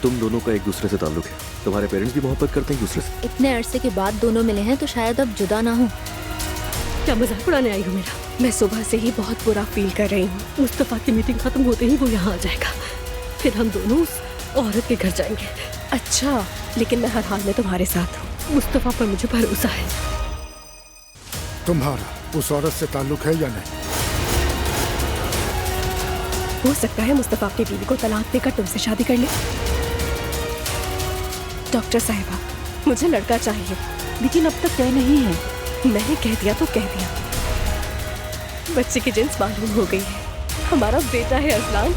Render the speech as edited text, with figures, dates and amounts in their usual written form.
तुम दोनों का एक दूसरे से ताल्लुक है, तुम्हारे पेरेंट्स भी मोहब्बत करते हैं एक दूसरे से। इतने अरसे के बाद दोनों मिले हैं तो शायद अब जुदा ना हो। क्या मजाक उड़ाने आई हो मेरा? मैं सुबह से ही बहुत बुरा फील कर रही हूँ। मुस्तफा की मीटिंग खत्म होते ही वो यहाँ आ जाएगा, फिर हम दोनों उस औरत के घर जाएंगे। अच्छा, लेकिन मैं हर हाल में तुम्हारे साथ हूँ। मुस्तफा पर मुझे भरोसा है। तुम्हारा उस औरत से ताल्लुक है या नहीं? हो सकता है मुस्तफा अपनी बीवी को तलाक देकर तुमसे शादी कर ले। डॉक्टर साहिबा, मुझे लड़का चाहिए, लेकिन अब तक तय नहीं है। मैंने कह दिया तो कह दिया। बच्चे की जिन्स मालूम हो गई है, हमारा बेटा है अज़लान।